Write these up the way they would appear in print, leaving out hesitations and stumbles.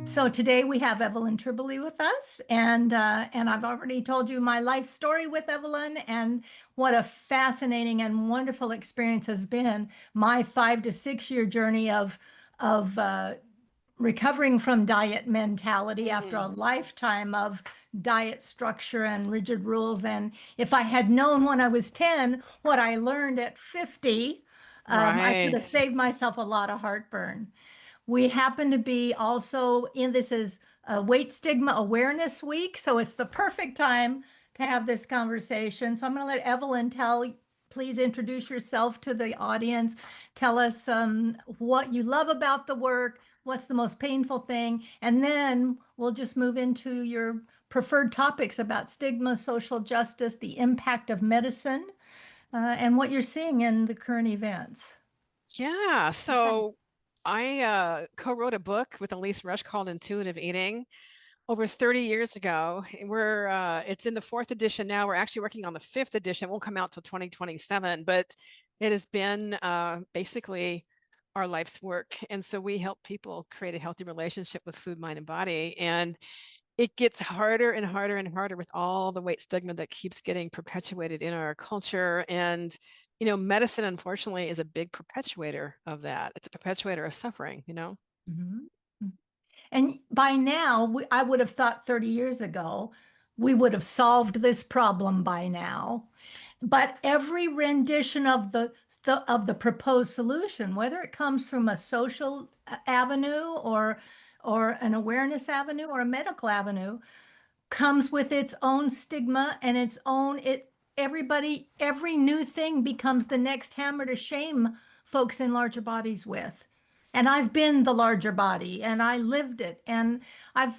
So today we have Evelyn Tribole with us, and I've already told you my life story with Evelyn, and what a fascinating and wonderful experience has been my 5 to 6 year journey of recovering from diet mentality after a Mm, lifetime of diet structure and rigid rules. And if I had known when I was 10 what I learned at 50, I could have right. saved myself a lot of heartburn. We happen to be also in this is Weight Stigma Awareness Week, so it's the perfect time to have this conversation. So I'm going to let Evelyn please introduce yourself to the audience. Tell us what you love about the work, what's the most painful thing, and then we'll just move into your preferred topics about stigma, social justice, the impact of medicine, and what you're seeing in the current events. Yeah. Okay. So I co-wrote a book with Elise Rush called Intuitive Eating over 30 years ago. It's in the fourth edition now. We're actually working on the fifth edition. It won't come out till 2027, but it has been basically our life's work. And so we help people create a healthy relationship with food, mind, and body. And it gets harder and harder and harder with all the weight stigma that keeps getting perpetuated in our culture. And, medicine, unfortunately, is a big perpetuator of that. It's a perpetuator of suffering. Mhm. And by now, I would have thought 30 years ago, we would have solved this problem by now. But every rendition of the proposed solution, whether it comes from a social avenue or an awareness avenue or a medical avenue, comes with its own stigma and its own it everybody every new thing becomes the next hammer to shame folks in larger bodies with. And I've been the larger body and I lived it. And I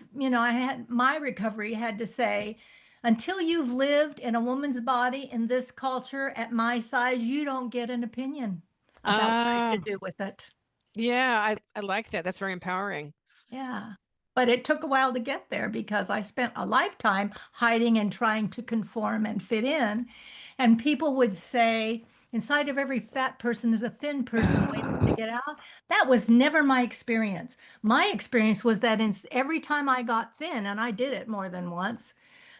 had my recovery had to say, until you've lived in a woman's body in this culture at my size, you don't get an opinion about what I Uh, should do with it. yeah, I like that. That's very empowering. Yeah. But it took a while to get there because I spent a lifetime hiding and trying to conform and fit in. And people would say, inside of every fat person is a thin person waiting to get out. That was never my experience. My experience was that every time I got thin, and I did it more than once,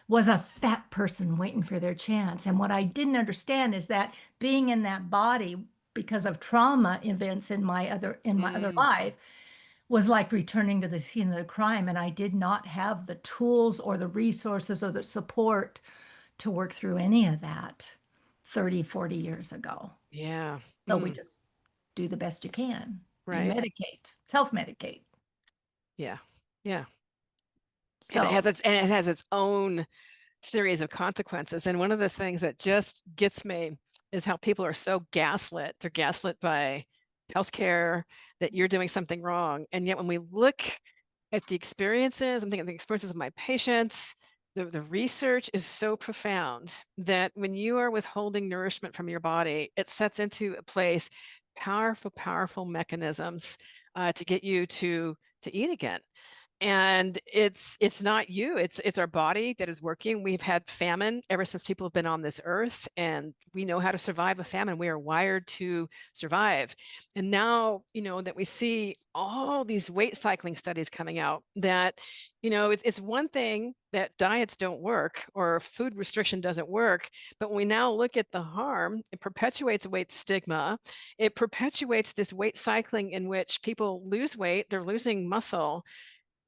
was a fat person waiting for their chance. And what I didn't understand is that being in that body because of trauma events in my other Mm, life was like returning to the scene of the crime, and I did not have the tools or the resources or the support to work through any of that 30, 40 years ago. yeah. So we Mm, just do the best you can. You right. medicate, self-medicate. Yeah. Yeah. And So, it has its own series of consequences. And one of the things that just gets me is how people are so gaslit. They're gaslit by healthcare that you're doing something wrong. And yet when we look at the experiences, I'm thinking of the experiences of my patients, the research is so profound that when you are withholding nourishment from your body, it sets into a place powerful, powerful mechanisms to get you to eat again. And it's not you, it's our body that is working. We've had famine ever since people have been on this earth, and we know how to survive a famine. We are wired to survive. And now, that we see all these weight cycling studies coming out that, it's one thing that diets don't work or food restriction doesn't work, but when we now look at the harm, it perpetuates weight stigma. It perpetuates this weight cycling in which people lose weight, they're losing muscle,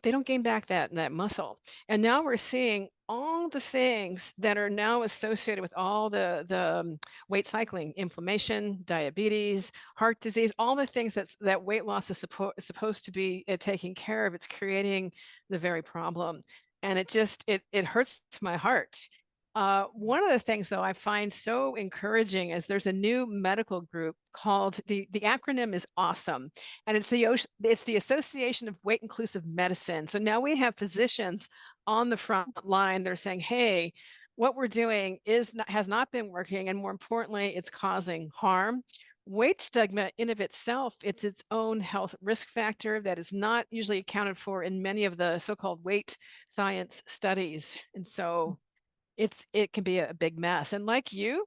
they don't gain back that muscle. And now we're seeing all the things that are now associated with all the weight cycling, inflammation, diabetes, heart disease, all the things that weight loss is supposed to be taking care of. It's creating the very problem. And it hurts my heart. One of the things, though, I find so encouraging is there's a new medical group called the acronym is AWESOME, and it's the Association of Weight Inclusive Medicine. So now we have physicians on the front line. They're saying, "Hey, what we're doing has not been working, and more importantly, it's causing harm." Weight stigma in of itself, it's its own health risk factor that is not usually accounted for in many of the so-called weight science studies, and so it can be a big mess. And like you,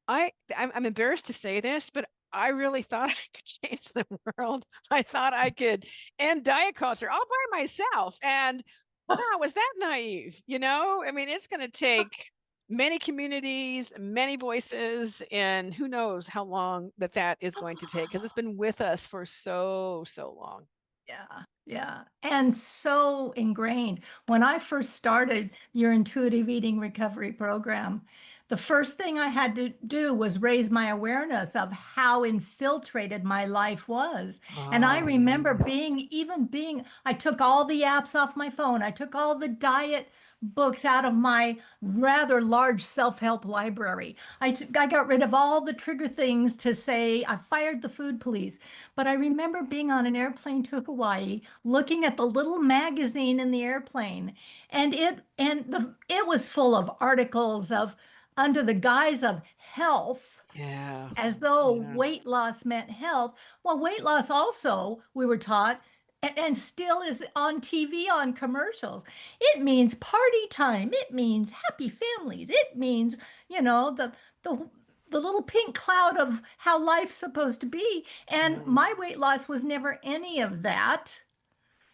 I'm embarrassed to say this, but I really thought I could change the world. I thought I could end diet culture all by myself. And wow, was that naive? I mean, it's going to take many communities, many voices, and who knows how long that is going to take because it's been with us for so, so long. Yeah, yeah. And so ingrained. When I first started your intuitive eating recovery program, the first thing I had to do was raise my awareness of how infiltrated my life was. And I Oh, remember I took all the apps off my phone. I took all the diet books out of my rather large self-help library. I got rid of all the trigger things to say I fired the food police. But I remember being on an airplane to Hawaii, looking at the little magazine in the airplane, and it was full of articles of under the guise of health, yeah. as though Yeah. weight loss meant health. Well, weight loss also, we were taught, and still is on TV on commercials. It means party time. It means happy families. It means, you know, the the little pink cloud of how life's supposed to be. And Mm, my weight loss was never any of that.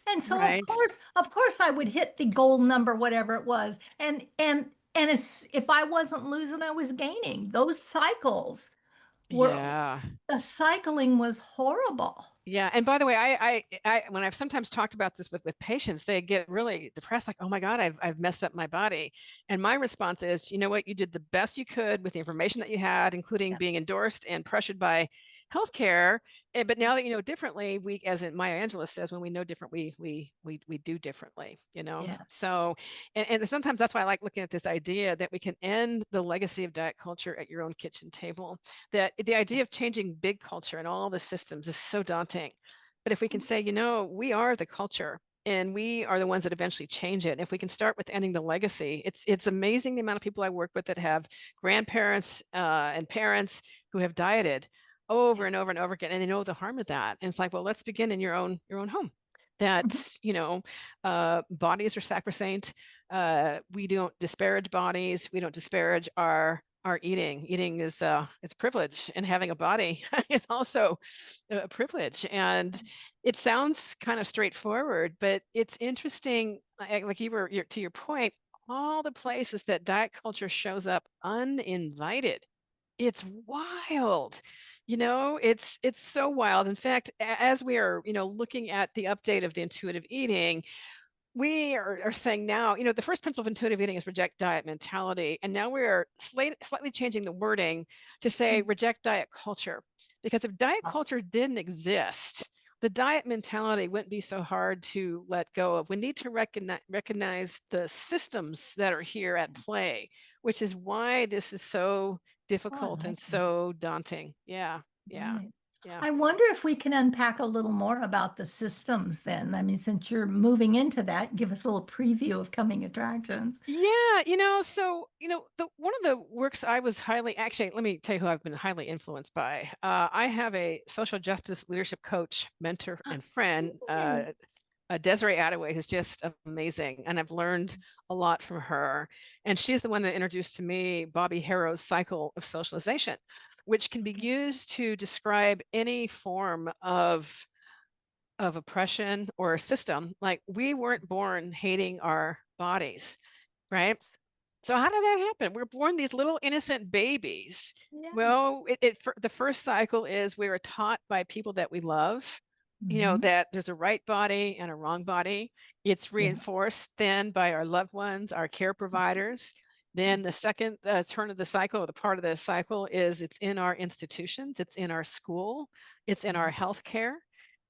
And so right. of course I would hit the goal number, whatever it was. And if I wasn't losing, I was gaining. Those cycles were Yeah. the cycling was horrible. Yeah, and by the way, I when I've sometimes talked about this with patients, they get really depressed, like, "Oh my God, I've messed up my body." And my response is, you know what, you did the best you could with the information that you had, including Yeah, being endorsed and pressured by healthcare. But yeah, now that you know differently, we, as in Maya Angelou says, when we know different, we do differently. yeah. So, and sometimes that's why I like looking at this idea that we can end the legacy of diet culture at your own kitchen table, that the idea of changing big culture and all the systems is so daunting. But if we can say, we are the culture and we are the ones that eventually change it. And if we can start with ending the legacy, it's amazing the amount of people I work with that have grandparents and parents who have dieted over and Yes. over and over again, and they know the harm of that. And it's like, well, let's begin in your own home. Mhm. That bodies are sacrosanct. We don't disparage bodies. We don't disparage our eating. Eating is a privilege, and having a body is also a privilege. And it sounds kind of straightforward, but it's interesting. Like to your point, all the places that diet culture shows up uninvited. It's wild. It's so wild. In fact, as we are, looking at the update of the intuitive eating, we are saying now, the first principle of intuitive eating is reject diet mentality. And now we are slightly changing the wording to say Mhm. reject diet culture. Because if diet culture didn't exist, the diet mentality wouldn't be so hard to let go of. We need to recognize the systems that are here at play, which is why this is so Oh, I difficult and like that. so daunting. Yeah, yeah, Right. yeah. I wonder if we can unpack a little more about the systems then. I mean, since you're moving into that, give us a little preview of coming attractions. Yeah, the one of the works I was highly actually, let me tell you who I've been highly influenced by. I have a social justice leadership coach, mentor, and friend, Ooh. Desiree Attaway, who's just amazing, and I've learned a lot from her. And she's the one that introduced to me Bobby Harrow's cycle of socialization, which can be Okay. used to describe any form of oppression or a system. Like, we weren't born hating our bodies, right? So how did that happen? We're born these little innocent babies. Yes. Well, the first cycle is we were taught by people that we love, Hmm. that there's a right body and a wrong body. It's Yeah. reinforced then by our loved ones, our care providers. Then the second turn of the cycle, or the part of the cycle, is it's in our institutions, it's in our school, it's in Yeah. our healthcare,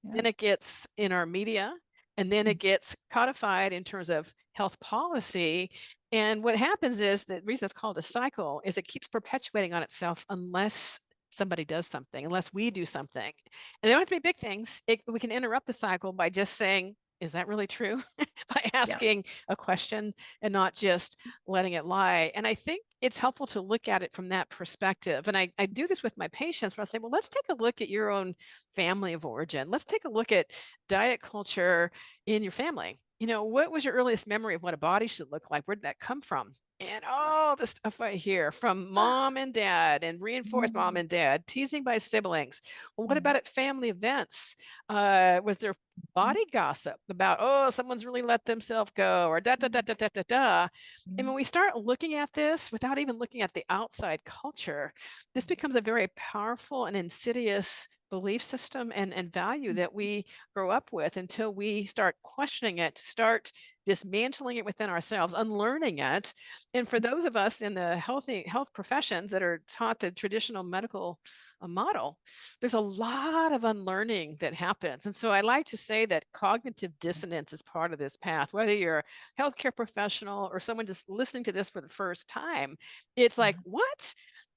Yeah. then it gets in our media, and then it gets codified in terms of health policy. And what happens is, the reason it's called a cycle is it keeps perpetuating on itself unless somebody does something, unless we do something. And they don't have to be big things. We can interrupt the cycle by just saying, is that really true? By Yeah. asking a question and not just letting it lie. And I think it's helpful to look at it from that perspective. And I do this with my patients, where I say, well, let's take a look at your own family of origin. Let's take a look at diet culture in your family. What was your earliest memory of what a body should look like? Where did that come from? And all the stuff I hear from mom and dad and reinforced mom Mm, and dad, teasing by siblings. Well, what mm, about at family events? Was there body gossip about, oh, someone's really let themselves go, or da da da da da da da? And when we start looking at this without even looking at the outside culture, this becomes a very powerful and insidious belief system and value that we grow up with until we start questioning it, start dismantling it within ourselves, unlearning it. And for those of us in the health professions that are taught the traditional medical model, there's a lot of unlearning that happens. And so I like to say that cognitive dissonance is part of this path. Whether you're a healthcare professional or someone just listening to this for the first time, it's like, what?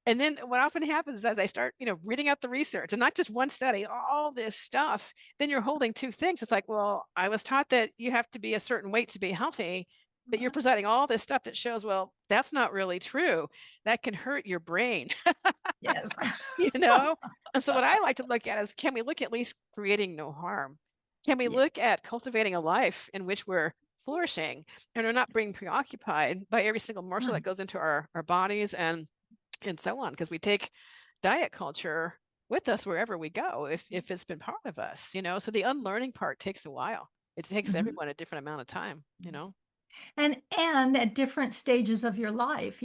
And then what often happens is as I start, reading out the research and not just one study, all this stuff, then you're holding two things. It's like, well, I was taught that you have to be a certain weight to be healthy, but you're presenting all this stuff that shows, well, that's not really true. That can hurt your brain, yes. you know? And so what I like to look at is, can we look at least creating no harm? Can we Yeah. look at cultivating a life in which we're flourishing and are not being preoccupied by every single morsel that goes into our bodies and so on? Because we take diet culture with us wherever we go if it's been part of us, so the unlearning part takes a while. It takes Mhm. everyone a different amount of time. And at different stages of your life,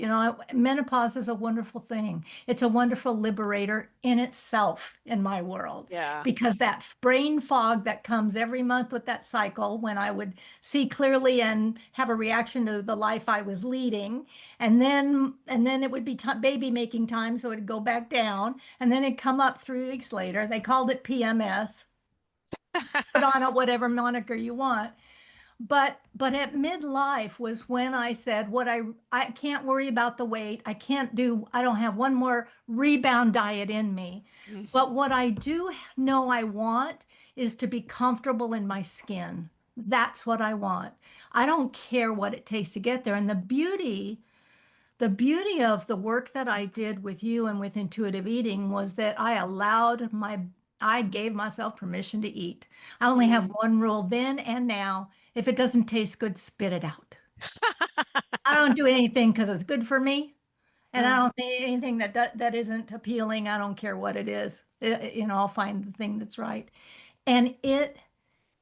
menopause is a wonderful thing. It's a wonderful liberator in itself in my world, Yeah. because that brain fog that comes every month with that cycle, when I would see clearly and have a reaction to the life I was leading, and then it would be baby making time, so it'd go back down, and then it'd come up 3 weeks later. They called it PMS. Put on it whatever moniker you want. But at midlife was when I said, what I can't worry about the weight. I don't have one more rebound diet in me. Mm. But what I do know I want is to be comfortable in my skin. That's what I want. I don't care what it takes to get there. And the beauty of the work that I did with you and with intuitive eating was that I gave myself permission to eat. I only have Mm. one rule then and now. If it doesn't taste good, spit it out. I don't do anything because it's good for me. And I Uh, don't think anything that isn't appealing. I don't care what it is. I'll find the thing that's right. And then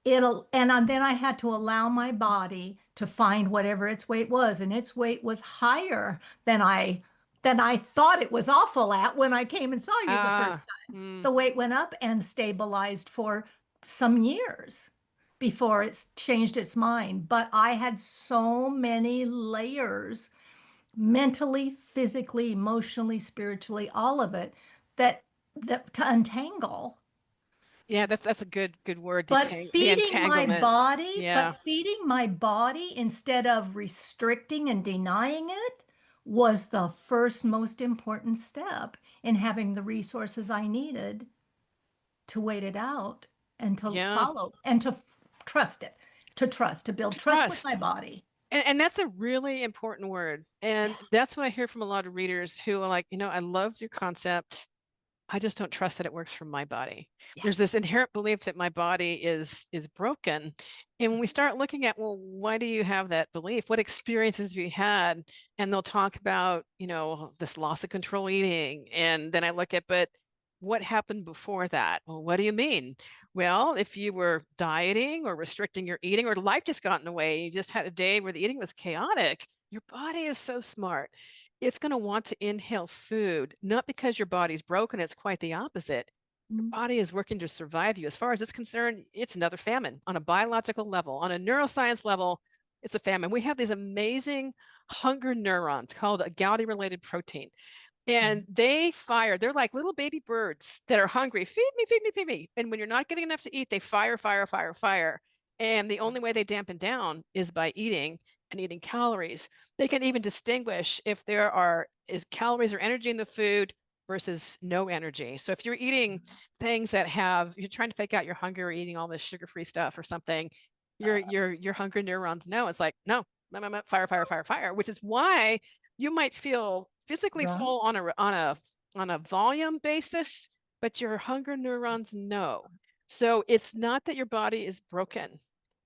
I had to allow my body to find whatever its weight was, and its weight was higher than I thought it was awful at when I came and saw you the first ah, time. mm. The weight went up and stabilized for some years before it's changed its mind. But I had so many layers, mentally, physically, emotionally, spiritually, all of it, that to untangle. Yeah, that's a good word, But the feeding my entanglement. body, but Yeah. feeding my body instead of restricting and denying it was the first most important step in having the resources I needed to wait it out and to Yeah. follow and to trust it, to build To trust with my trust. body. And that's a really important word. And that's Yes. what I hear from a lot of readers who are like, I love your concept. I just don't trust that it works for my body. There's Yes. this inherent belief that my body is broken. And when we start looking at, well, why do you have that belief? What experiences have you had? And they'll talk about, this loss of control eating. And then I look at, but what happened before that? Well, what do you mean? Well, if you were dieting or restricting your eating, or life just got in the way, you just had a day where the eating was chaotic, your body is so smart. It's going to want to inhale food, not because your body's broken. It's quite the opposite. Your Mm, body is working to survive you. As far as it's concerned, it's another famine on a biological level, on a neuroscience level. It's a famine. We have these amazing hunger neurons called a Gaudy related protein. And they fire, they're like little baby birds that are hungry. Feed me, feed me, feed me. And when you're not getting enough to eat, they fire, fire, fire, fire. And the only way they dampen down is by eating and eating calories. They can even distinguish if there is calories or energy in the food versus no energy. So if you're eating things you're trying to fake out your hunger or eating all this sugar-free stuff or something, your hunger neurons know it's like, no, fire, fire, fire, fire, which is why you might feel physically right. full on a volume basis, but your hunger neurons know. So it's not that your body is broken.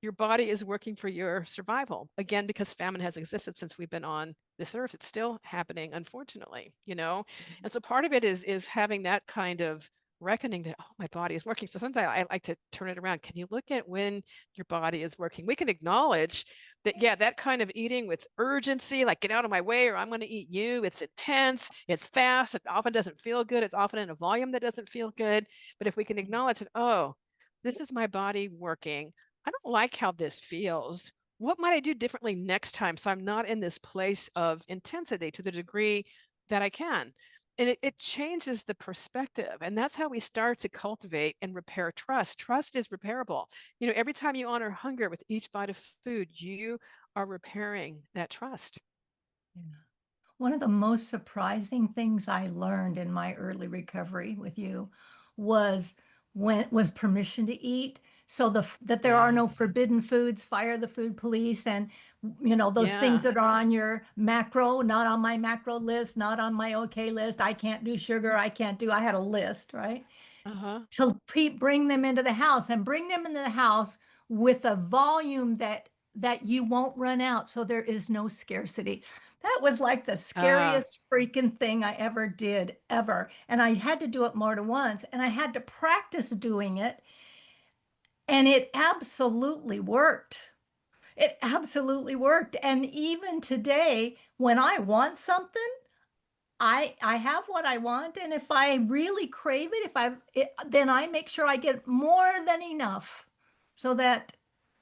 your body is working for your survival. Again, because famine has existed since we've been on this earth, it's still happening, unfortunately, you know? And so part of it is having that kind of reckoning that, oh, my body is working. So sometimes I like to turn it around. Can you look at when your body is working? We can acknowledge that, yeah, that kind of eating with urgency, like get out of my way or I'm going to eat you. It's intense, it's fast, it often doesn't feel good. It's often in a volume that doesn't feel good. But if we can acknowledge that, oh, this is my body working. I don't like how this feels. What might I do differently next time so I'm not in this place of intensity to the degree that I can? And it changes the perspective. And that's how we start to cultivate and repair trust. Trust is repairable. You know, every time you honor hunger with each bite of food, you are repairing that trust. Yeah. One of the most surprising things I learned in my early recovery with you was permission to eat. So that there are Yeah. no forbidden foods, fire the food police, and those things Yeah. that are on your macro, not on my macro list, not on my okay list. I can't do sugar. I had a list, right? Uh-huh. To bring them into the house and bring them into the house with a volume that you won't run out, so there is no scarcity. That was like the Uh, scariest freaking thing I ever did, ever. And I had to do it more than once, and I had to practice doing it, and it absolutely worked. It absolutely worked. And even today, when I want something, I have what I want, and if I really crave it, then I make sure I get more than enough, so that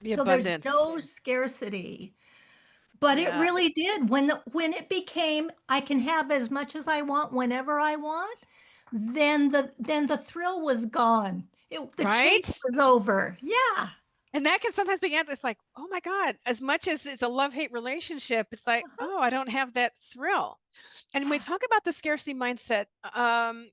the so there's abundance. no scarcity. But it Yeah. really did when it became I can have as much as I want whenever I want, then the thrill was gone. The chase Right? was over. Yeah. And that can sometimes be it's like, oh my God, as much as it's a love-hate relationship, it's like, Uh-huh. oh, I don't have that thrill. And when we Yeah. talk about the scarcity mindset,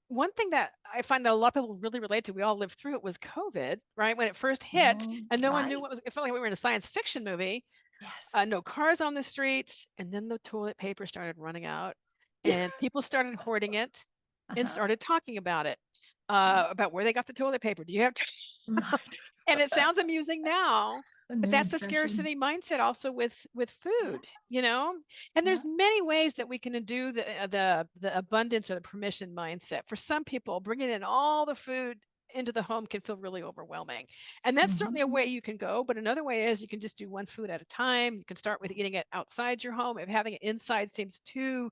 one thing that I find that a lot of people really relate to, we all lived through it, was COVID, right? When it first hit Oh, and no one knew right. what was, it felt like we were in a science fiction movie, Yes. no cars on the streets, and then the toilet paper started running out, Yeah. and people started hoarding it and Uh-huh. started talking about it, Yeah. about where they got the toilet paper. Do you have Right. and it sounds amusing now, A but new that's the obsession. scarcity mindset also with Yeah. food, you know? And Yeah. there's many ways that we can do the abundance or the permission mindset. For some people, bringing in all the food into the home can feel really overwhelming. And that's certainly a Mhm. way you can go, but another way is you can just do one food at a time. You can start with eating it outside your home if having it inside seems too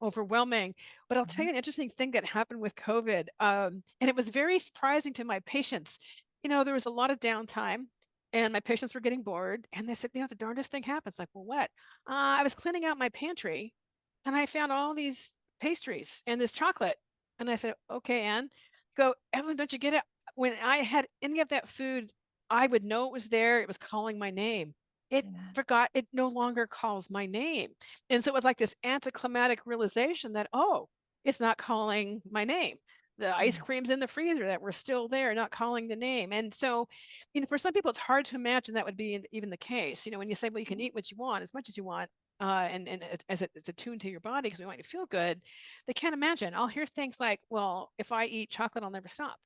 overwhelming. But I'll tell Mhm. you an interesting thing that happened with COVID, and it was very surprising to my patients. You know, there was a lot of downtime and my patients were getting bored. And they said, you know, the darndest thing happens. Like, well, what? I was cleaning out my pantry and I found all these pastries and this chocolate. And I said, okay, Anne, go, Evelyn, don't you get it? When I had any of that food, I would know it was there. It was calling my name. It Yeah. forgot, it no longer calls my name. And so it was like this anticlimactic realization that, oh, it's not calling my name. The ice Yeah. creams in the freezer that were still there, not calling the name. And so, you know, for some people, it's hard to imagine that would be even the case. You know, when you say, well, you can eat what you want as much as you want, and it's attuned to your body because we want you to feel good, they can't imagine. I'll hear things like, well, if I eat chocolate, I'll never stop.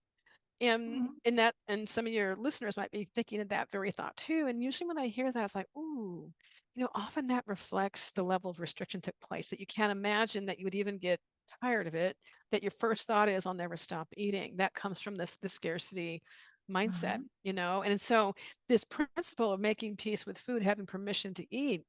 Mhm. And some of your listeners might be thinking of that very thought too. And usually when I hear that, it's like, ooh, you know, often that reflects the level of restriction took place, that you can't imagine that you would even get tired of it, that your first thought is, I'll never stop eating. That comes from the scarcity mindset, Uh-huh. you know. And so this principle of making peace with food, having permission to eat,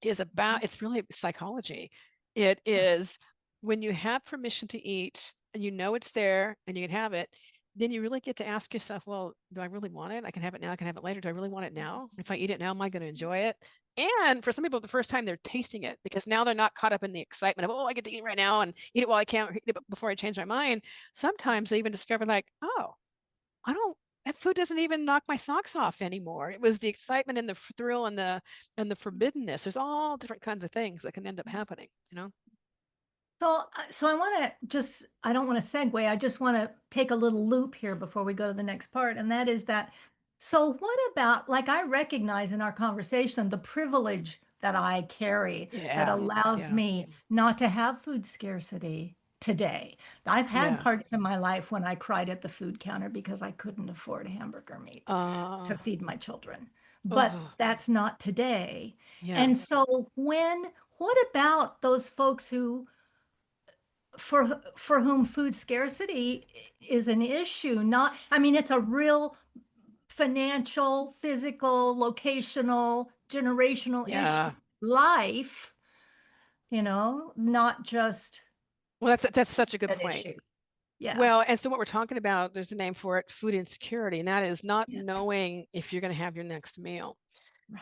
is Mhm. about, it's really psychology. It Yeah. is when you have permission to eat and you know it's there and you can have it, then you really get to ask yourself, well, do I really want it? I can have it now, I can have it later. Do I really want it now? If I eat it now, am I going to enjoy it? And for some people, the first time they're tasting it because now they're not caught up in the excitement of, oh, I get to eat it right now and eat it while I can, eat it before I change my mind. Sometimes they even discover, like, oh, I don't, that food doesn't even knock my socks off anymore. It was the excitement and the thrill and the forbiddenness. There's all different kinds of things that can end up happening, you know? So I want to I don't want to segue. I just want to take a little loop here before we go to the next part. And that is that, so what about, like, I recognize in our conversation the privilege that I carry that Yeah. allows Yeah. me not to have food scarcity today. I've had Yeah. parts in my life when I cried at the food counter because I couldn't afford hamburger meat to Uh, feed my children. but Oh, that's not today. yeah. And so what about those folks who, for whom food scarcity is an issue? Not, I mean, it's a real financial, physical, locational, generational issue. Yeah. Life, not just Well, that's such a good an point. issue. Yeah. Well, and so what we're talking about, there's a name for it, food insecurity, and that is not Yes. knowing if you're going to have your next meal.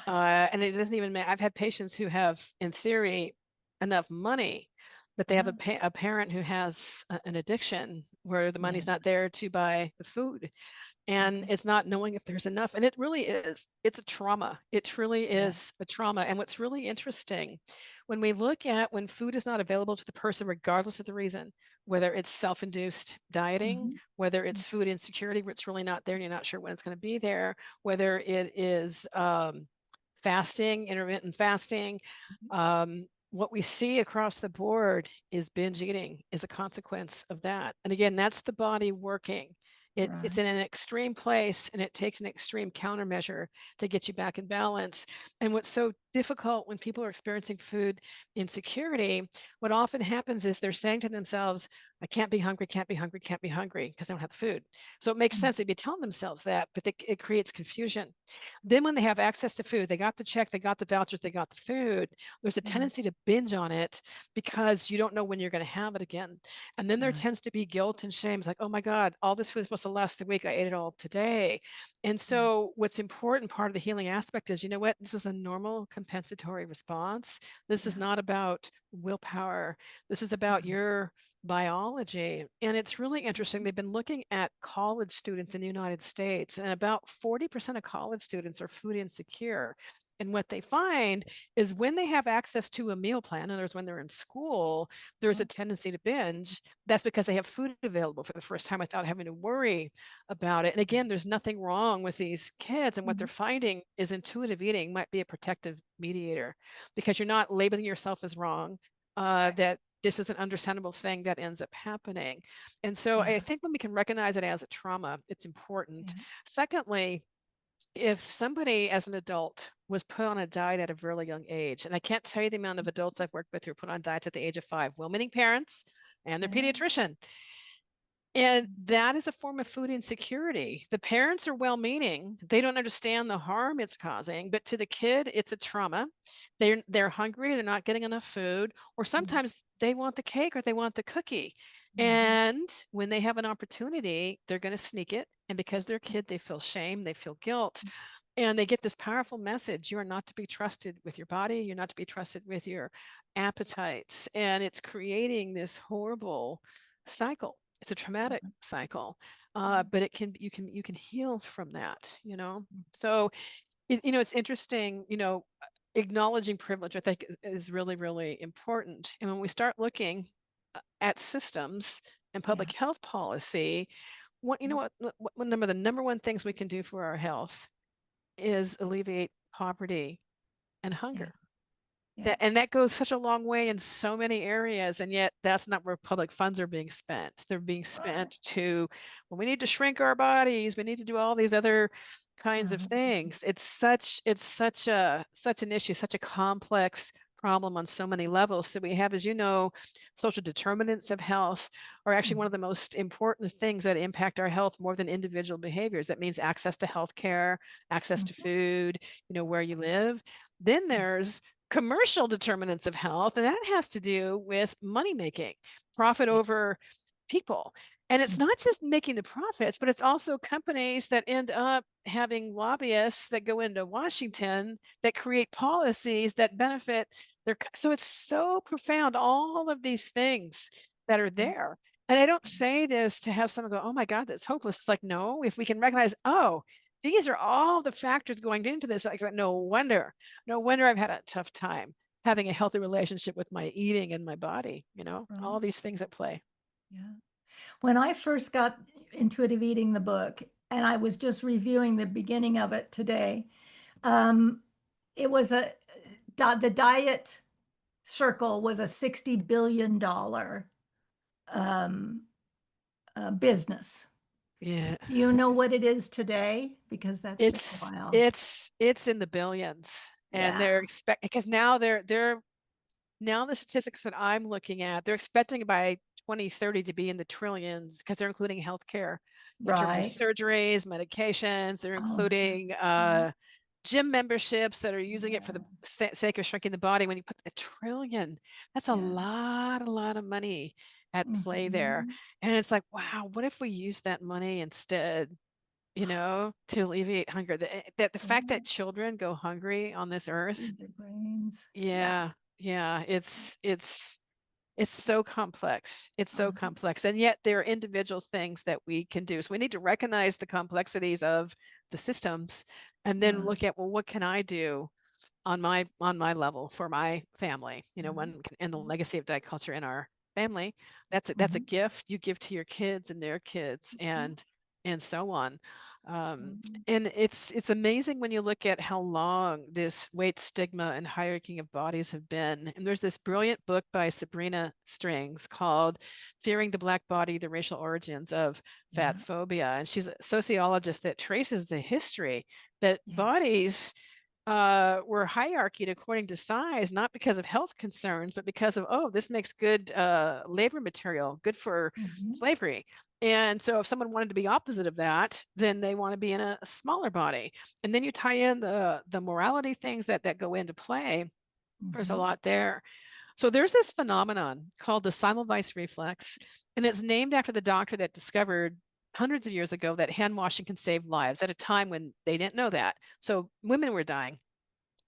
Right. And it doesn't even matter. I've had patients who have, in theory, enough money, but they have Yeah. a parent who has an addiction where the Yeah. money's not there to buy the food. And Okay. it's not knowing if there's enough. And it really is, it's a trauma. It truly Yeah. is a trauma. And what's really interesting, when we look at when food is not available to the person, regardless of the reason, whether it's self-induced dieting, Mhm. whether it's food insecurity, where it's really not there and you're not sure when it's going to be there, whether it is fasting, intermittent fasting, Mhm. what we see across the board is binge eating is a consequence of that. And again, that's the body working. It's Right. in an extreme place and it takes an extreme countermeasure to get you back in balance. And what's so difficult when people are experiencing food insecurity, what often happens is they're saying to themselves, I can't be hungry, can't be hungry, can't be hungry because I don't have the food. So it makes Mm. sense they'd be telling themselves that, but it creates confusion. Then when they have access to food, they got the check, they got the vouchers, they got the food, there's a Yeah. tendency to binge on it because you don't know when you're going to have it again. And then there Right. tends to be guilt and shame. It's like, oh my God, all this food was supposed to last the week. I ate it all today. And Yeah. so what's important part of the healing aspect is, you know what? This is a normal compensatory response. This is Yeah. not about willpower. This is about Right. your biology. And it's really interesting. They've been looking at college students in the United States, and about 40% of college students are food insecure. And what they find is when they have access to a meal plan, in other words, when they're in school, there's a Yeah. tendency to binge. That's because they have food available for the first time without having to worry about it. And again, there's nothing wrong with these kids. And what they're Mhm. finding is intuitive eating might be a protective mediator because you're not labeling yourself as wrong, Right. that this is an understandable thing that ends up happening. And so I Yeah. think when we can recognize it as a trauma, it's important. Yeah. Secondly, if somebody as an adult was put on a diet at a really young age, and I can't tell you the amount of adults I've worked with who are put on diets at the age of 5, well-meaning parents and their Yeah. pediatrician. And Mm. that is a form of food insecurity. The parents are well meaning. They don't understand the harm it's causing, but to the kid, it's a trauma. They're hungry, they're not getting enough food, or Mm. sometimes they want the cake or they want the cookie. Mhm. And when they have an opportunity, they're going to sneak it. And because they're a kid, they feel shame, they feel guilt, and they get this powerful message: you are not to be trusted with your body, you're not to be trusted with your appetites. And it's creating this horrible cycle. It's a traumatic Right. cycle, Yeah. but you can heal from that. Mm. So it's interesting. Acknowledging privilege, I think, is really really important. And when we start looking at systems and Yeah. public health policy, what you know Mm. what the number one things we can do for our health is alleviate poverty and Yeah. hunger. Yeah. And that goes such a long way in so many areas, and yet that's not where public funds are being spent. They're being Right. spent to, well, we need to shrink our bodies, we need to do all these other kinds of Right. things. It's such an issue, such a complex problem on so many levels. So we have, as you know, social determinants of health are actually one Mhm. of the most important things that impact our health more than individual behaviors. That means access to health care, access to Mhm. food, where you live. Then Mhm. there's commercial determinants of health, and that has to do with money making, profit Yeah. over people. And it's Mhm. not just making the profits, but it's also companies that end up having lobbyists that go into Washington that create policies that benefit so it's so profound, all of these things that are Yeah. there. And I don't say this to have someone go, oh my God, that's hopeless. It's like, no, if we can recognize, oh, these are all the factors going into this, like no wonder I've had a tough time having a healthy relationship with my eating and my body, all Right. these things at play. Yeah. When I first got Intuitive Eating, the book, and I was just reviewing the beginning of it today, um, it was the diet circle was a $60 billion um, business. Yeah. Do you know what it is today? Because that's been a while. It's in the billions, and Yeah, they're expect because now they're now the statistics that I'm looking at, they're expecting by 2030 to be in the trillions because they're including healthcare in terms of right. surgeries, medications. They're Oh my including God. gym memberships that are using it for the Yes. sake of shrinking the body. When you put a trillion, that's Yeah. a lot of money at play there. Mhm. And it's like, wow, what if we use that money instead, to alleviate hunger? The fact Yeah. that children go hungry on this earth, Feed their brains. Yeah. yeah, yeah, it's so complex. It's so Uh-huh. complex. And yet there are individual things that we can do. So we need to recognize the complexities of the systems and then Yeah. look at, well, what can I do on my level for my family? One can end the legacy of diet culture in our family. That's a Mhm. gift you give to your kids and their kids Mhm. and so on. Um, Mhm. and it's amazing when you look at how long this weight stigma and hierarchy of bodies have been. And there's this brilliant book by Sabrina Strings called Fearing the Black Body, The Racial Origins of Fat Yeah. Phobia. And she's a sociologist that traces the history that Yes. bodies were hierarchied according to size, not because of health concerns, but because of, oh, this makes good labor material, good for Mhm. slavery. And so if someone wanted to be opposite of that, then they want to be in a smaller body. And then you tie in the morality things that go into play. There's a Mhm. lot there. So there's this phenomenon called the Semmelweis reflex, and it's named after the doctor that discovered hundreds of years ago that hand washing can save lives at a time when they didn't know that. So women were dying.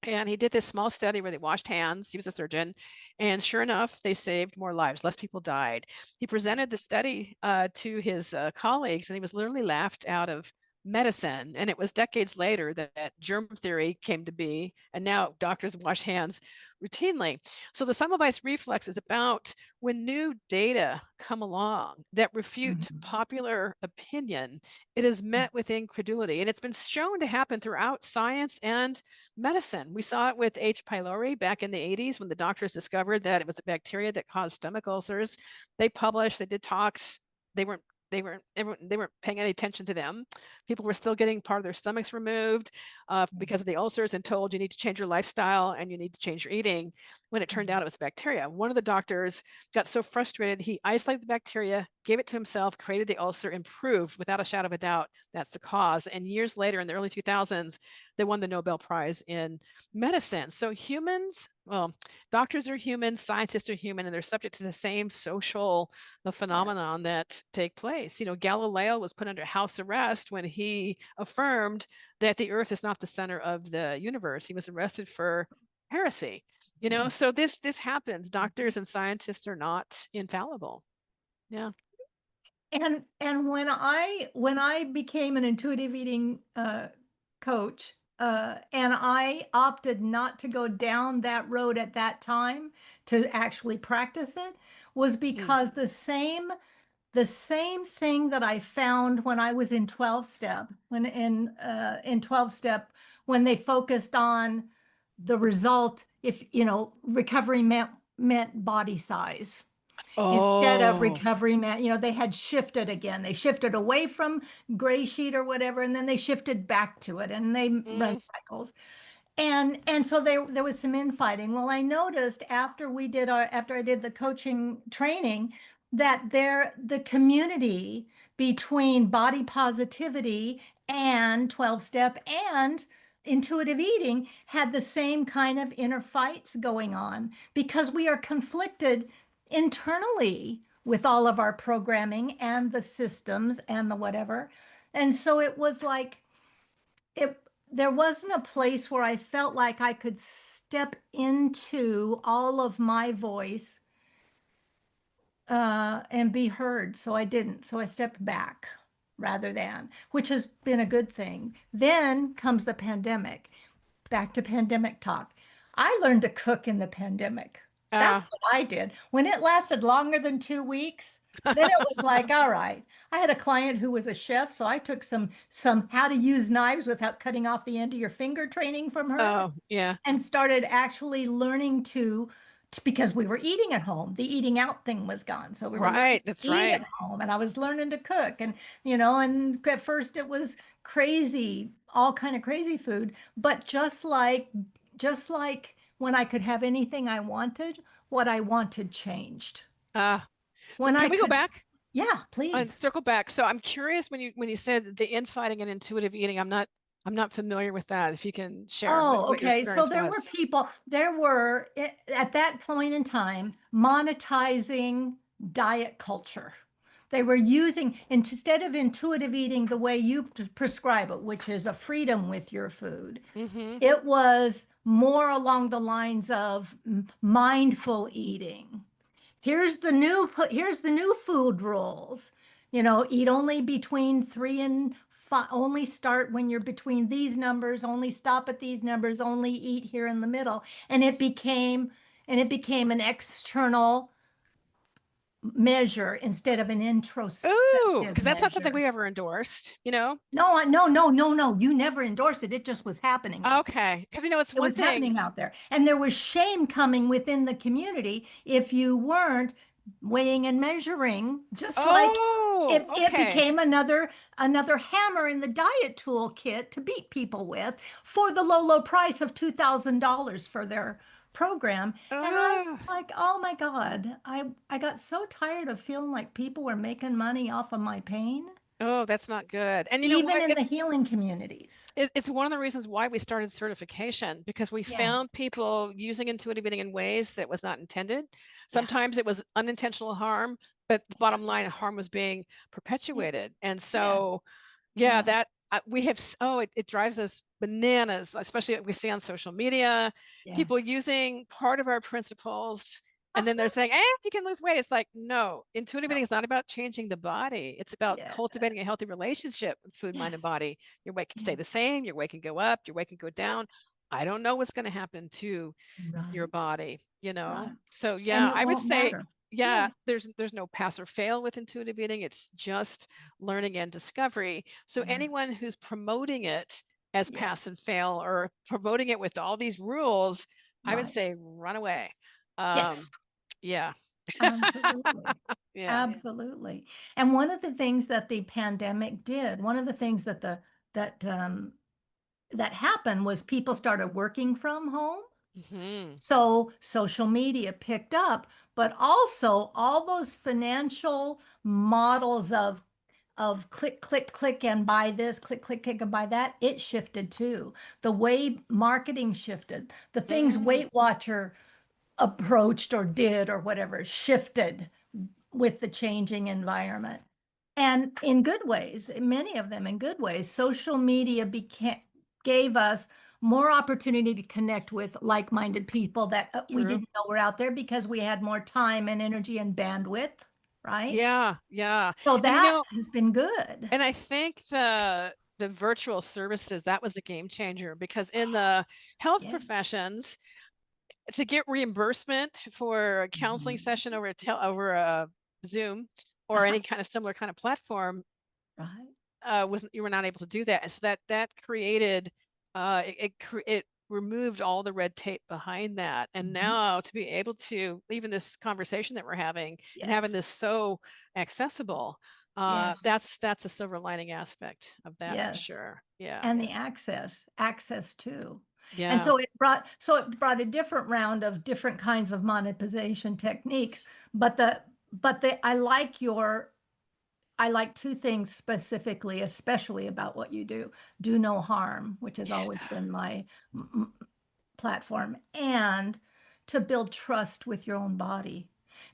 And he did this small study where they washed hands. He was a surgeon. And sure enough, they saved more lives. Less people died. He presented the study to his colleagues, and he was literally laughed out of medicine. And it was decades later that germ theory came to be. And now doctors wash hands routinely. So the Semmelweis reflex is about when new data come along that refute Mhm. popular opinion, it is met with incredulity. And it's been shown to happen throughout science and medicine. We saw it with H. pylori back in the 80s when the doctors discovered that it was a bacteria that caused stomach ulcers. They published, they did talks. They weren't they weren't paying any attention to them. People were still getting part of their stomachs removed because of the ulcers and told you need to change your lifestyle and you need to change your eating. When it turned out it was bacteria, one of the doctors got so frustrated he isolated the bacteria, gave it to himself, created the ulcer, and proved without a shadow of a doubt that's the cause. And years later, in the early 2000s, they won the Nobel Prize in medicine. So humans, well, doctors are human, scientists are human, and they're subject to the same social Yeah. phenomenon that take place. Galileo was put under house arrest when he affirmed that the Earth is not the center of the universe. He was arrested for heresy. So, So this happens. Doctors and scientists are not infallible. Yeah. and when I became an intuitive eating coach, and I opted not to go down that road at that time to actually practice it, was Mm. because the same thing that I found when I was in 12 step, when in 12 step, when they focused on the result, if recovery meant body size. Instead of Oh. recovery meant, they had shifted again. They shifted away from gray sheet or whatever, and then they shifted back to it, and they run Mm. cycles. And so there was some infighting. Well, I noticed after I did the coaching training that the community between body positivity and 12 step and intuitive eating had the same kind of inner fights going on because we are conflicted internally with all of our programming and the systems and the whatever. And so it was like it there wasn't a place where I felt like I could step into all of my voice and be heard. So I didn't. So I stepped back rather than, which has been a good thing. Then comes the pandemic. Back to pandemic talk. I learned to cook in the pandemic. That's Ah. what I did. When it lasted longer than 2 weeks, then it was like, all right. I had a client who was a chef, so I took some how to use knives without cutting off the end of your finger training from her Oh, yeah. and started actually learning to because we were eating at home. The eating out thing was gone. So we were learning Right. to That's eat right. at home, and I was learning to cook, and and at first it was crazy, all kind of crazy food. But just like when I could have anything I wanted, what I wanted changed. Uh, so When I can we go could, back yeah, and please. circle back? So I'm curious when you said the infighting and intuitive eating, I'm not familiar with that. If you can share Oh, what your okay. So experience there were was. people, there were at that point in time monetizing diet culture. They were using, instead of intuitive eating the way you prescribe it, which is a freedom with your food, Hmm. it was more along the lines of mindful eating. Here's the new food rules. Eat only between 3 and 5, only start when you're between these numbers, only stop at these numbers, only eat here in the middle. And it became an external measure instead of an Ooh, introspective because that's not something measure. we ever endorsed, you know? No, no, no, no, no. You never endorsed it. It just was happening out there. Okay. Because, you know, it's It one was thing. happening out there. And there was shame coming within the community if you weren't weighing and measuring, just like Oh, it okay. became another hammer in the diet toolkit to beat people with for the low price of $2,000 for their program. And I Uh, was like, oh my God, I got so tired of feeling like people were making money off of my pain, oh, that's not good. And you know even what? in the healing communities. It's one of the reasons why we started certification because we Yes, found people using intuitive eating in ways that was not intended. yes, Sometimes it was unintentional harm, but the bottom line, harm was being yeah, perpetuated. And yeah, so, yeah, yeah. that we have, it drives us bananas, especially what we see on social media, people Yes. using part of our principles. And then they're Uh-huh. saying, you can lose weight. It's like, no, intuitive eating No. is not about changing the body. It's about Yeah. cultivating a healthy relationship with food, mind, and Yes. body. Your weight can stay Yeah. the same, your weight can go up, your weight can go down. I don't know what's going to happen to your Right. body, you know? Right. So And yeah, it I would won't say, matter. yeah, Yeah. there's no pass or fail with intuitive eating. It's just learning and discovery. So Yeah. anyone who's promoting it as Yes. pass and fail or promoting it with all these rules, I would Right. say run away. Yes. Yeah. Absolutely. Yeah. Absolutely. And one of the things that the pandemic did, one of the things that that happened was people started working from home. Hmm. So social media picked up, but also all those financial models of click, click, click and buy this, click, click, click and buy that, it shifted too. The way marketing shifted, the things Mm, Weight Watcher approached or did or whatever shifted with the changing environment. And in good ways, many of them in good ways, social media gave us more opportunity to connect with like-minded people that we true. didn't know were out there because we had more time and energy and bandwidth, right? Yeah, yeah. So And you that know, has been good. and I think the virtual services, that was a game changer because in the health Yeah. professions, to get reimbursement for a counseling Mhm. session over a Zoom or Uh-huh. any kind of similar kind of platform, Right. wasn't you were not able to do that. And so that created it removed all the red tape behind that. And Mhm. now to be able to even this conversation that we're having and having Yes. this so accessible, Yes. that's a silver lining aspect of that for Yes. sure. Yeah. And the access too. And Yeah. so it brought a different round of different kinds of monetization techniques. But I like two things specifically, especially about what you do. Do no harm, which has always been my platform, and to build trust with your own body,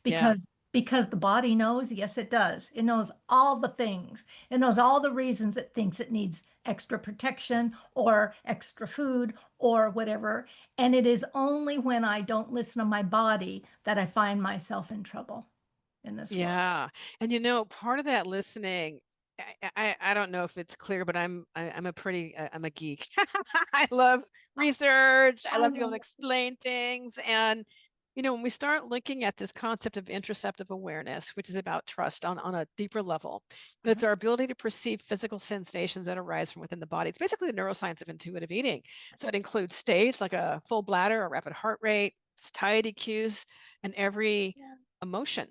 Yeah. because the body knows. Yes, it does. It knows all the things. It knows all the reasons it thinks it needs extra protection or extra food or whatever. And it is only when I don't listen to my body that I find myself in trouble in this world. Yeah. And you know, part of that listening, I don't know if it's clear, but I'm a pretty I'm a geek. I love research. I I love to be able love to explain things. And you know, when we start looking at this concept of interoceptive awareness, which is about trust on a deeper level, it's it. our ability to perceive physical sensations that arise from within the body. It's basically the neuroscience of intuitive eating. So it includes states like a full bladder, a rapid heart rate, satiety cues, and every emotion.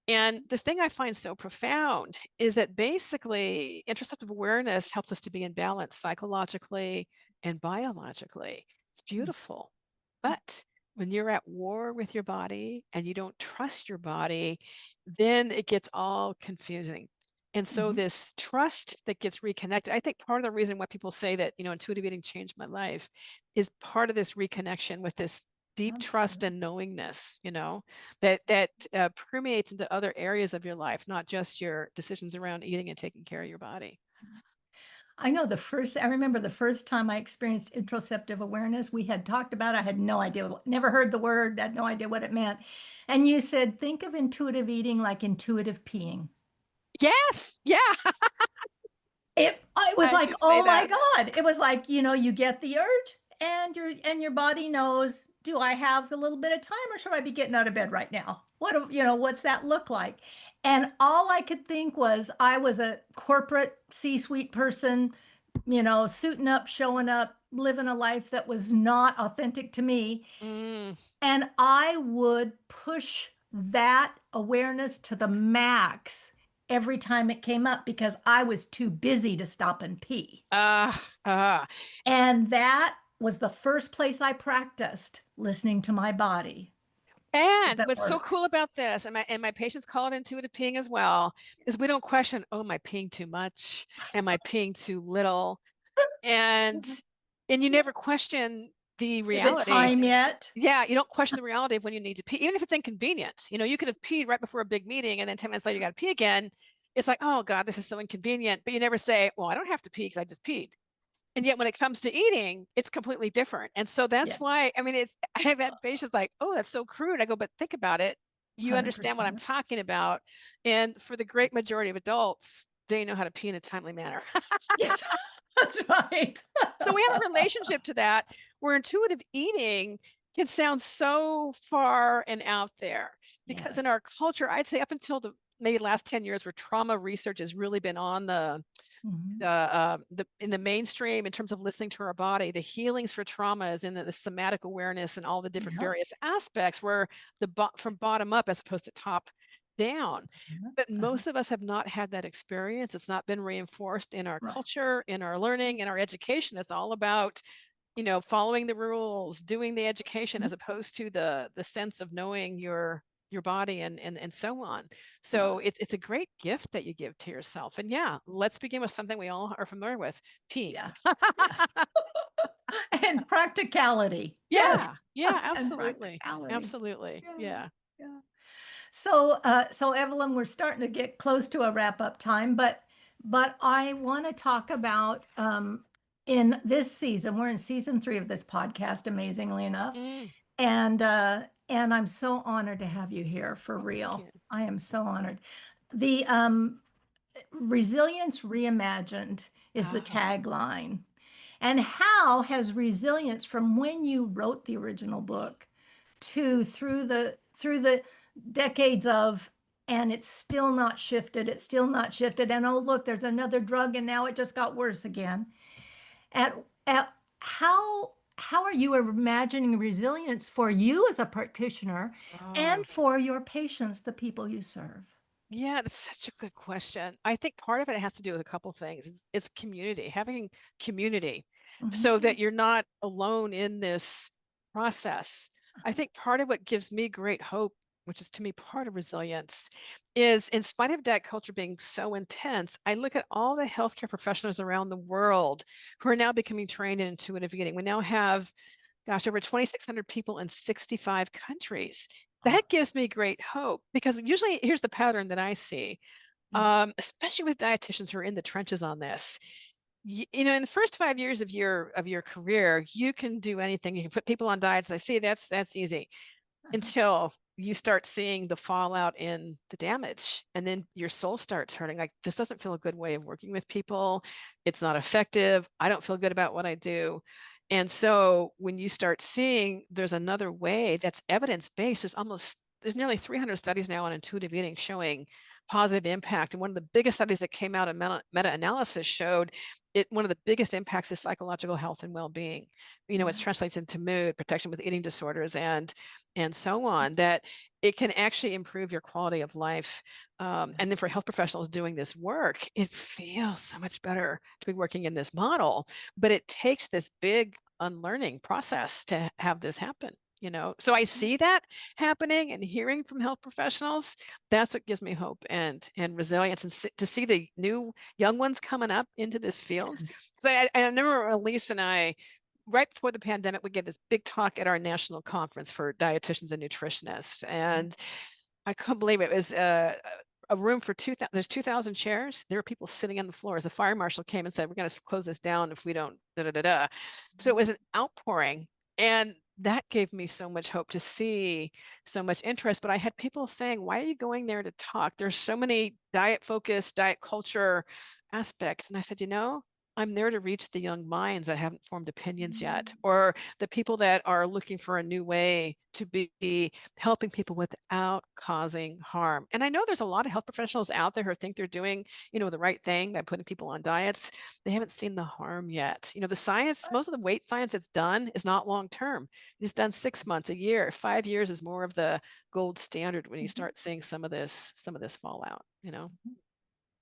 And the thing I find so profound is that basically interoceptive awareness helps us to be in balance psychologically and biologically. It's beautiful. But when you're at war with your body and you don't trust your body, then it gets all confusing. And so Mhm. this trust that gets reconnected, I think part of the reason why people say that, intuitive eating changed my life is part of this reconnection with this deep trust Absolutely. and knowingness, that permeates into other areas of your life, not just your decisions around eating and taking care of your body. I remember the first time I experienced interoceptive awareness, we had talked about it. I had no idea, never heard the word, had no idea what it meant. And you said, think of intuitive eating like intuitive peeing. Yes. Yeah. It was I like, do say oh my that. God. It was like, you get the urge and your body knows, do I have a little bit of time or should I be getting out of bed right now? What's that look like? And all I could think was I was a corporate C-suite person, suiting up, showing up, living a life that was not authentic to me. Mm, And I would push that awareness to the max every time it came up because I was too busy to stop and pee. ah, ah. And that was the first place I practiced listening to my body. Does And that what's so work? cool about this, and my patients call it intuitive peeing as well, is we don't question, oh, am I peeing too much? Am I peeing too little? And and you never question the Is it reality. time yet? Yeah, you don't question the reality of when you need to pee, even if it's inconvenient. You could have peed right before a big meeting and then 10 minutes later you got to pee again. It's like, oh God, this is so inconvenient. But you never say, well, I don't have to pee because I just peed. And yet when it comes to eating, it's completely different. And so that's Yes, why, I mean, I have had patients like, oh, that's so crude. I go, but think about it. You understand what I'm 100%. talking about. And for the great majority of adults, they know how to pee in a timely manner. Yes, that's right. So we have a relationship to that where intuitive eating can sound so far and out there because Yes. in our culture, I'd say up until the maybe last 10 years where trauma research has really been on Mhm. the in the mainstream in terms of listening to our body, the healings for trauma is in the somatic awareness and all the different Yep. various aspects where from bottom up as opposed to top down. Yep. But most of us have not had that experience. It's not been reinforced in our Right. culture, in our learning, in our education. It's all about, following the rules, doing the education as opposed to the sense of knowing your body and so on. So Yes. it's a great gift that you give to yourself. And yeah, let's begin with something we all are familiar with, peeing. Yeah. Yeah. And practicality. Yeah, Yes. yeah, And absolutely. practicality. Absolutely. Yeah. Yeah. Yeah. So Evelyn, we're starting to get close to a wrap up time, but I want to talk about in this season, we're in season 3 of this podcast, amazingly enough. Mm. And I'm so honored to have you here for Oh, thank real. you. I am so honored. The Resilience Reimagined is the Ah. tagline. And how has resilience from when you wrote the original book to through the decades of, and it's still not shifted, it's still not shifted, and oh look, there's another drug and now it just got worse again. At how are you imagining resilience for you as a practitioner Oh. and for your patients, the people you serve? Yeah, that's such a good question. I think part of it has to do with a couple things. It's community, having community Mhm. so that you're not alone in this process. I think part of what gives me great hope, which is to me part of resilience, is in spite of diet culture being so intense, I look at all the healthcare professionals around the world who are now becoming trained in intuitive eating. We now have, gosh, over 2,600 people in 65 countries. Oh, That gives me great hope because usually here's the pattern that I see, yeah. especially with dietitians who are in the trenches on this. In the first 5 years of your career, you can do anything. You can put people on diets. I see that's easy Uh-huh. until you start seeing the fallout in the damage, and then your soul starts hurting. Like this doesn't feel a good way of working with people. It's not effective. I don't feel good about what I do. And so when you start seeing there's another way that's evidence-based, there's nearly 300 studies now on intuitive eating showing positive impact. And one of the biggest studies that came out of meta-analysis showed one of the biggest impacts is psychological health and well-being. It Yes. translates into mood, protection with eating disorders, and so on, that it can actually improve your quality of life. And then for health professionals doing this work, it feels so much better to be working in this model, but it takes this big unlearning process to have this happen. So I see that happening and hearing from health professionals. That's what gives me hope and resilience, and to see the new young ones coming up into this field. Yes. Because I remember Elise and I, right before the pandemic, we gave this big talk at our national conference for dietitians and nutritionists, and I couldn't believe it. It was a room for 2,000. There's 2,000 chairs. There were people sitting on the floors. The fire marshal came and said, "We're going to close this down if we don't da da da da." So it was an outpouring, and that gave me so much hope to see so much interest. But I had people saying, "Why are you going there to talk? There's so many diet focused, diet culture aspects." And I said, I'm there to reach the young minds that haven't formed opinions yet, or the people that are looking for a new way to be helping people without causing harm. And I know there's a lot of health professionals out there who think they're doing, the right thing by putting people on diets. They haven't seen the harm yet. The science, most of the weight science that's done is not long term. It's done 6 months, a year. 5 years is more of the gold standard when you start seeing some of this fallout.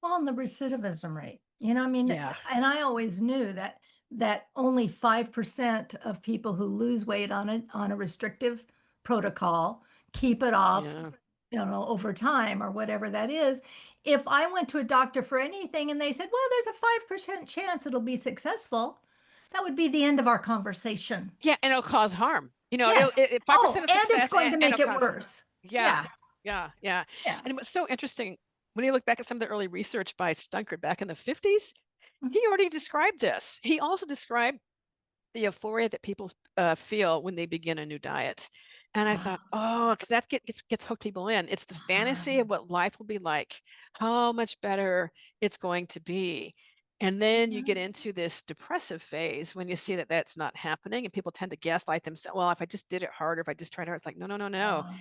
Well, and the recidivism rate, I mean, Yeah. and I always knew that only 5% of people who lose weight on a restrictive protocol keep it off, Yeah. over time or whatever that is. If I went to a doctor for anything and they said, well, there's a 5% chance it'll be successful, that would be the end of our conversation. Yeah, and it'll cause harm. Yes. 5% Oh, of and it's success, going to and make it'll it cause. worse. Yeah, Yeah. yeah, yeah. Yeah. And what's so interesting, when you look back at some of the early research by Stunkard back in the 50s, Mhm. he already described this. He also described the euphoria that people feel when they begin a new diet. And I thought, Ah, oh, because that gets hooked people in. It's the fantasy of what life will be like, how much better it's going to be. And then you yeah. get into this depressive phase when you see that that's not happening, and people tend to gaslight themselves. Well, if I just did it harder, if I just tried harder, it's like, no, no, no, no. Ah,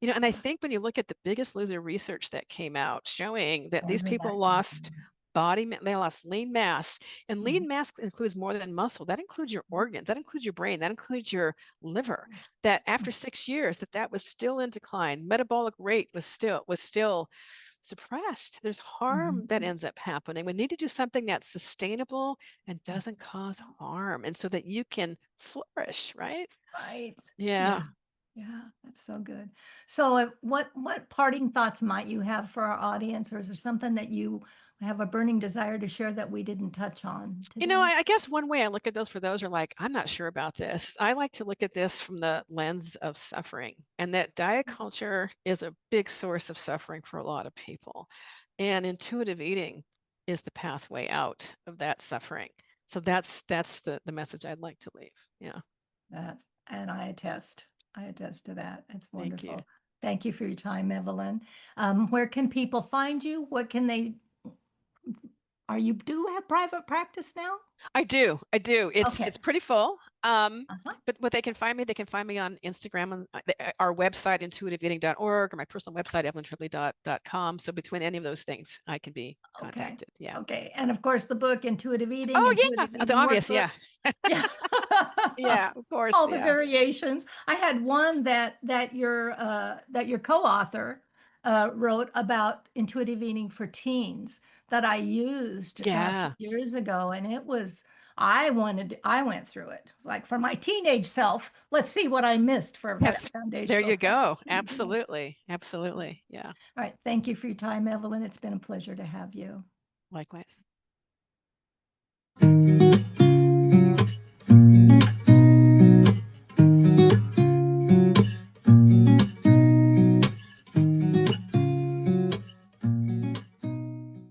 And I think when you look at the Biggest Loser research that came out showing that these wasn't people that lost confusing? they lost lean mass, and Mhm. lean mass includes more than muscle. That includes your organs, that includes your brain, that includes your liver. That after 6 years, that was still in decline. Metabolic rate was still suppressed. There's harm that Mhm. ends up happening. We need to do something that's sustainable and doesn't cause harm, and so that you can flourish, right? Right. Yeah. Yeah. Yeah. That's so good. So, what parting thoughts might you have for our audience, or is there something that you have a burning desire to share that we didn't touch on today? I guess one way I look at those for those are like, I'm not sure about this. I like to look at this from the lens of suffering, and that diet culture is a big source of suffering for a lot of people. And intuitive eating is the pathway out of that suffering. So that's the message I'd like to leave. Yeah. And I attest. I attest to that. It's Thank you. wonderful. Thank you for your time, Evelyn. Where can people find you? What can they? Are you do have private practice now? I do. I do. Okay. It's pretty full. Uh-huh. But what they can find me on Instagram, on our website, intuitiveeating.org, or my personal website, evelyntribole.com. So between any of those things, I can be Okay. contacted. Yeah. Okay. And of course, the book, Intuitive Eating, Oh yeah, Intuitive the Eating obvious. Workbook. Yeah. Yeah. Yeah, of course. All the Yeah. variations. I had one that your co-author wrote about intuitive eating for teens that I used a few Yeah. years ago, and I went through it. Like for my teenage self, let's see what I missed for that Yes. There foundational you stuff. go. Absolutely. Absolutely. Yeah. All right. Thank you for your time, Evelyn. It's been a pleasure to have you. Likewise.